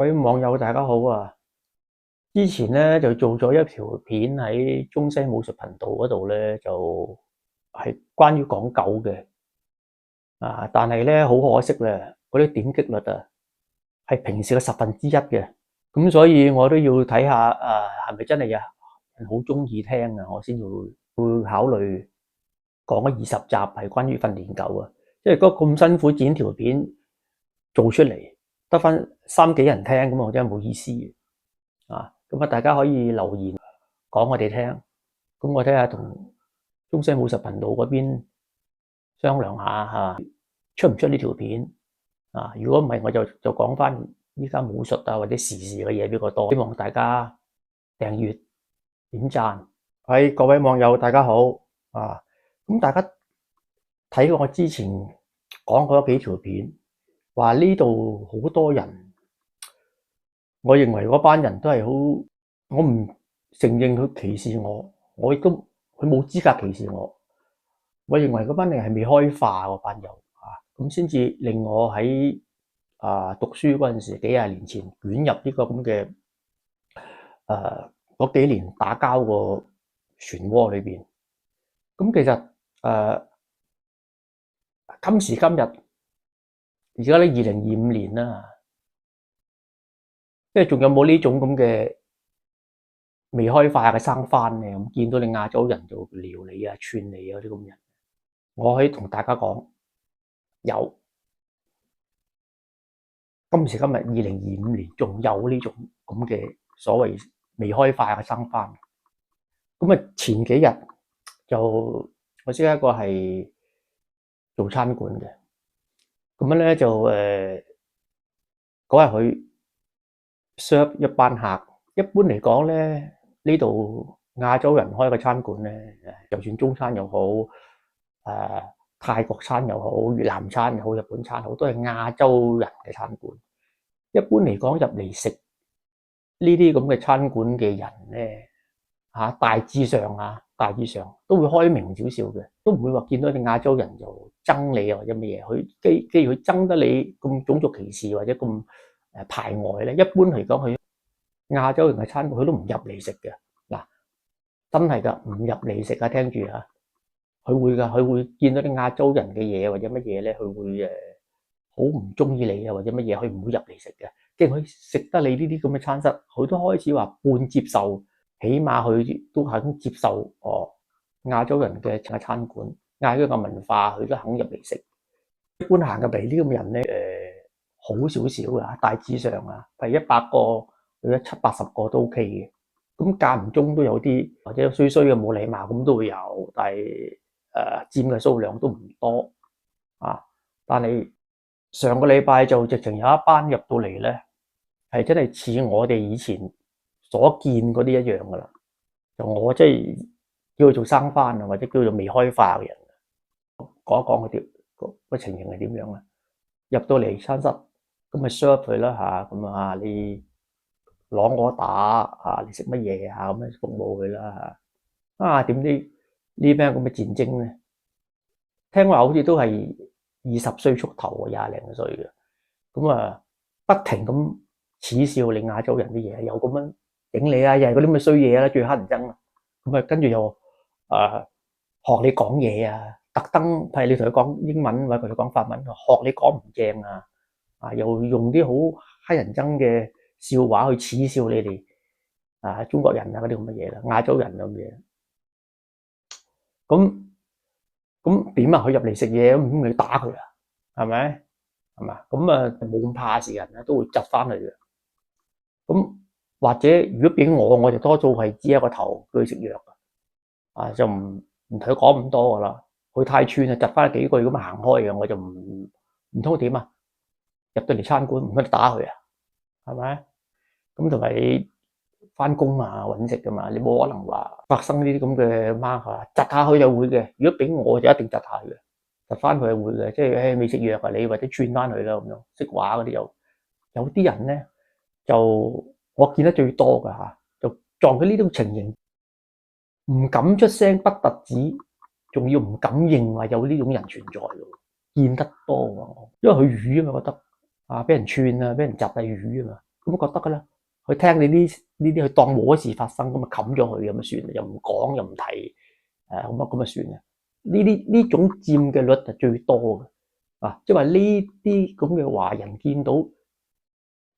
各位網友大家好啊！之前咧就做咗一條片喺中西武術頻道嗰度咧，就係關於講狗嘅但係咧好可惜咧，嗰啲點擊率係平時嘅1/10嘅，咁所以我都要睇下係咪真係有人好中意聽啊，我先會考慮講咗20集係關於訓練狗啊，即係如果咁辛苦剪條片做出嚟，得返3幾人聽咁我真係冇意思嘅咁大家可以留言講我哋聽，咁我睇下同中西武術頻道嗰邊商量下出唔出呢條片如果唔係我就講返依家武術或者時事嘅嘢比較多，希望大家訂閱點讚。各位網友大家好咁大家睇過我之前講過幾條片，話呢度好多人，我認為嗰班人都係好，我唔承認佢歧視我，我亦都佢冇資格歧視我。我認為嗰班人係未開化嗰班友咁先至令我喺讀書嗰陣時幾廿年前捲入呢個咁嘅嗰幾年打交個漩渦裏邊。咁其實今時今日而家咧2025年啦，即係仲有冇呢種咁嘅未開化嘅生番咧？咁見到你亞洲人就撩你串你嗰啲咁人，我可以同大家講，有今時今日2025年仲有呢種咁嘅所謂未開化嘅生番。咁前幾日就我識一個係做餐館嘅，咁咧就嗰日佢 serve 一班客。一般嚟講咧，呢度亞洲人開個餐館咧，就算中餐又好泰國餐又好，越南餐又好，日本餐好，都係亞洲人嘅餐館。一般嚟講入嚟食呢啲咁嘅餐館嘅人咧大致上都會開明少少嘅，都唔會話見到你亞洲人就憎你或者乜嘢。佢既然佢憎得你咁種族歧視或者咁排外咧，一般嚟講佢亞洲人嘅餐館佢都唔入嚟食嘅。嗱，真係噶，唔入嚟食聽住佢會噶，佢會見到啲亞洲人嘅嘢或者乜嘢咧，佢會好唔中意你或者乜嘢，佢唔會入嚟食嘅。既然佢食得你呢啲咁嘅餐室，佢都開始話半接受。起碼佢都肯接受亞洲人嘅餐館，亞洲嘅文化佢都肯入嚟食。一般行入嚟呢咁嘅人咧，好少少噶，大致上係100個或者70-80個都 OK 嘅。咁間唔中都有啲或者衰嘅冇禮貌咁都會有，但係佔嘅數量都唔多但係上個禮拜就直情有一班入到嚟咧，係真係似我哋以前所見嗰啲一樣噶啦，就我即係叫佢做生番或者叫做未開化嘅人，講一講佢個情形係點樣啊？入到嚟餐室，咁咪 serve 佢啦咁你攞我打你食乜嘢咁樣服務佢啦點知呢班咁嘅賤精咧？聽話好似都係20歲出頭20零歲嘅，咁不停咁恥笑你亞洲人啲嘢，又咁樣整你又係嗰啲咁嘅衰嘢啦，最乞人憎啦。咁跟住又學你講嘢特登係你同佢講英文或者同佢講法文，學你講唔正又用啲好乞人憎嘅笑話去恥笑你哋中國人嗰啲咁嘅嘢啦，亞洲人咁嘢。咁點佢入嚟食嘢咁你打佢係咪？係嘛？咁冇咁怕事人都會窒翻去嘅。咁或者如果俾我就多數係支一個頭叫佢食藥就唔同佢講咁多噶啦。佢太串窒翻幾句咁行開嘅，我就唔通點入到嚟餐館唔通打佢係咪？咁同埋你翻工搵食噶嘛，你冇可能話發生呢啲咁嘅孖窒下佢就會嘅。如果俾我就一定窒下佢，窒翻佢係會嘅，即係未食藥你或者串翻佢啦咁樣。識話嗰啲有啲人咧就我見得最多噶就撞佢呢種情形，唔敢出聲不特止，仲要唔敢認為有呢種人存在嘅，見得多因為佢瘀嘛，覺得俾人串俾人窒係瘀嘛。咁覺得噶啦。佢聽你呢啲，佢當冇事發生，咁啊冚咗佢咁啊算啦，又唔講又唔提，咁啊算啦。呢種佔嘅率係最多嘅，即係話呢啲咁嘅華人見到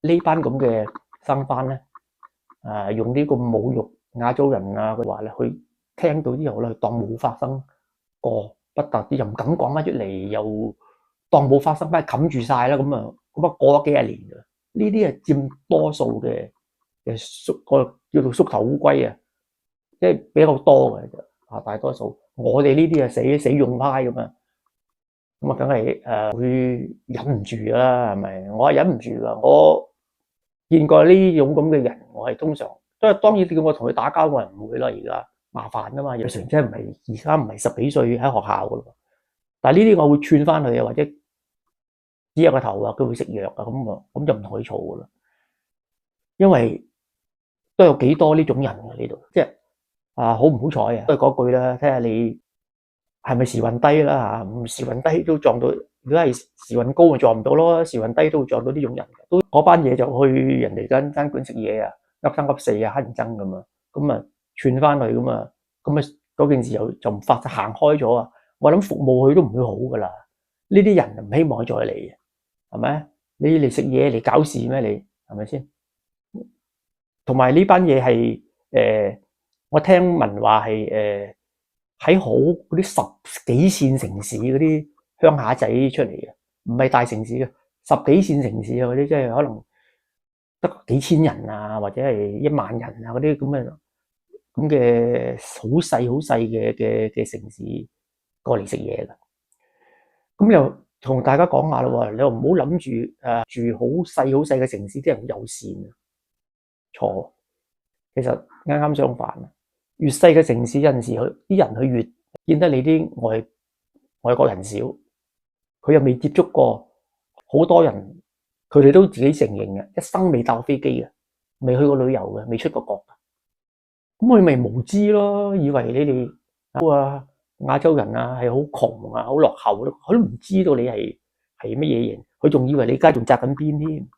呢班咁嘅生番咧，用呢個侮辱亞洲人嘅話咧，佢聽到之後咧，當冇發生過，不特止又唔敢講翻出嚟，又當冇發生翻，冚住晒啦，咁啊過咗幾廿年㗎啦。呢啲係佔多數嘅叫做縮頭烏龜啊，即係比較多嘅啫。大多數我哋呢啲係死用派咁啊，咁啊梗係會忍唔住啦，係咪？我係忍唔住噶，我見過呢種咁嘅人，我係通常都係當然叫我同佢打交，我係唔會啦。而家麻煩啊嘛，有時真係而家唔係10幾歲喺學校噶咯，但係呢啲我會串翻佢啊，或者指下個頭啊，叫佢食藥啊，咁就唔同佢嘈噶啦，因為都有幾多呢種人嘅呢度，即係好唔好彩啊！都係嗰句啦，睇下你係咪時運低啦嚇，時運低都撞到，如果係時運高就撞唔到咯，時運低都會撞到呢種人，都嗰班嘢就去人哋間餐館食嘢啊，噏三噏四啊，乞人憎咁啊，咁啊串翻去咁啊，嗰件事就唔發行開咗啊！我諗服務佢都唔會好噶啦，呢啲人就唔希望佢再嚟嘅，係咪？你嚟食嘢嚟搞事咩？你係咪先？同埋呢班嘢係我聽聞話係喺好嗰啲10幾線城市嗰啲鄉下仔出嚟嘅，唔係大城市嘅10幾線城市啊，嗰啲即係可能得幾千人啊，或者係1萬人啊嗰啲咁嘅好細嘅城市過嚟食嘢㗎。咁又同大家講下咯，你又唔好諗住住好細嘅城市啲人好友善啊，錯，其實啱啱相反啊！越細嘅城市有陣時啲人佢越見得你啲外國人少，佢又未接觸過好多人，佢哋都自己承認嘅，一生未搭過飛機嘅，未去過旅遊嘅，未出過國，咁佢咪無知咯，以為你哋亞洲人啊係好窮啊，好落後咯，佢都唔知道你係乜嘢型，佢仲以為你而家仲紮緊辮添。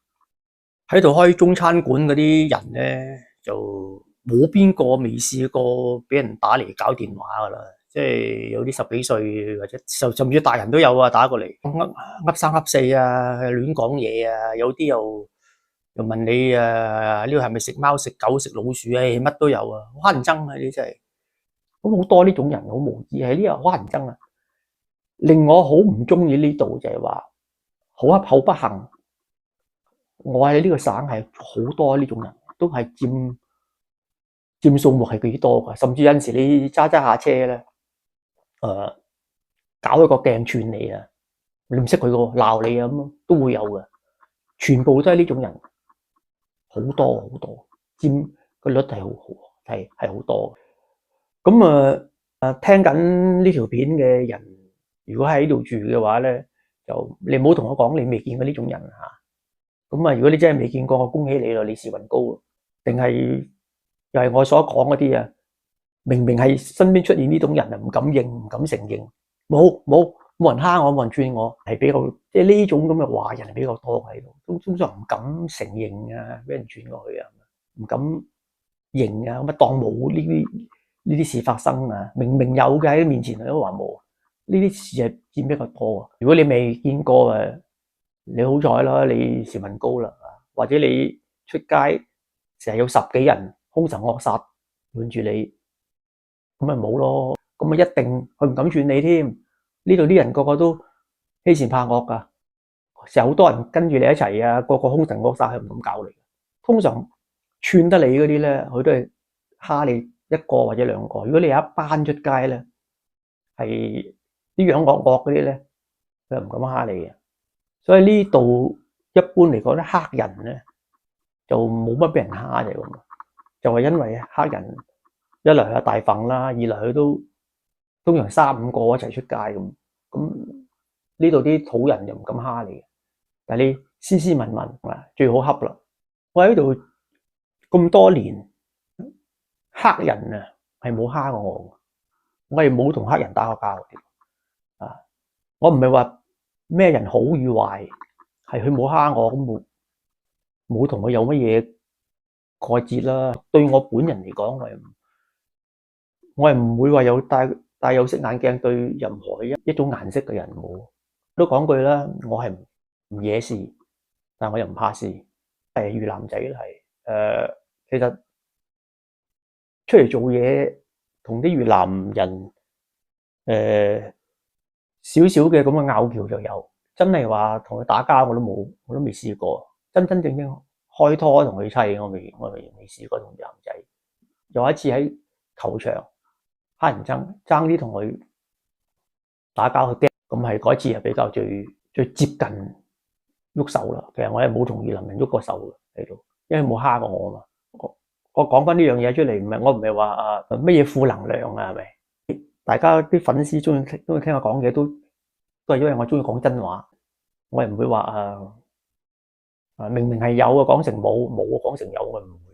喺度開中餐館嗰啲人咧，就冇邊個未試過俾人打嚟搞電話噶啦，即係有啲10幾歲或者甚至大人都有啊，打過嚟噏三噏四啊，亂講嘢啊，有啲又問你呢個係咪食貓食狗食老鼠啊，乜都有啊，好乞人憎啊！呢啲真係咁好多呢種人好無知，係呢個好乞人憎啊！令我好唔中意呢度就係話好不幸。我喺呢個省係好多呢種人，都係佔數目係幾多噶，甚至有陣時你揸下車咧，搞一個鏡串你啊，你唔識佢個鬧你啊，咁都會有嘅，全部都係呢種人，好多，佔個率係好多。咁聽緊呢條片嘅人，如果喺呢度住嘅話咧，就你唔好同我講你未見過呢種人吓。咁如果你真係未見過，我恭喜你咯，你時運高。定係又係我所講嗰啲啊？明明係身邊出現呢種人啊，唔敢認，唔敢承認，冇人蝦我，冇人串我，係比較即係呢種咁嘅華人係比較多喺度，都通常唔敢承認啊，俾人串過去啊，唔敢認啊，咁當冇呢啲事發生啊，明明有嘅喺面前都話冇，呢啲事係佔比較多啊。如果你未見過你好彩啦，你時運高啦，或者你出街成日有10幾人兇神惡煞瞞住你，咁咪冇咯。咁咪一定佢唔敢串你添。呢度啲人個個都欺善怕惡噶，成日好多人跟住你一齊啊，個個兇神惡煞，佢唔敢搞你。通常串得你嗰啲咧，佢都係蝦你1個或者2個。如果你有一班出街咧，係啲樣惡惡嗰啲咧，佢唔敢蝦你嘅。所以呢度一般嚟講咧，黑人咧就冇乜俾人蝦嘅咁，就係因為黑人一來係大份啦，二來佢都通常3、5個一齊出街咁呢度啲土人就唔敢蝦你嘅，但係你斯斯文文最好恰啦。我喺度咁多年，黑人啊係冇蝦過我係冇同黑人打過交嘅。我唔係話咩人好與壞，係佢冇蝦我咁冇。冇同佢有乜嘢過節啦。對我本人嚟講，我係唔會話有戴有色眼鏡對任何一種顏色嘅人冇。都講句啦，我係唔惹事，但我又唔怕事。係越南仔係其實出嚟做嘢同啲越南人少少嘅咁嘅拗撬就有。真係話同佢打交我都冇，我都未試過。真真正正開拖同佢砌，我未試過同越南仔。有一次喺球場黑人爭啲同佢打交去，咁係嗰次係比較最接近喐手啦。其實我係冇同越南人喐過手嘅喺度，因為冇蝦過我啊嘛。我講翻呢樣嘢出嚟，我唔係話乜嘢負能量啊，係咪？大家啲粉絲中意聽我講嘢都係因為我中意講真話，我係唔會話明明係有啊講成冇，冇啊講成有，我唔會。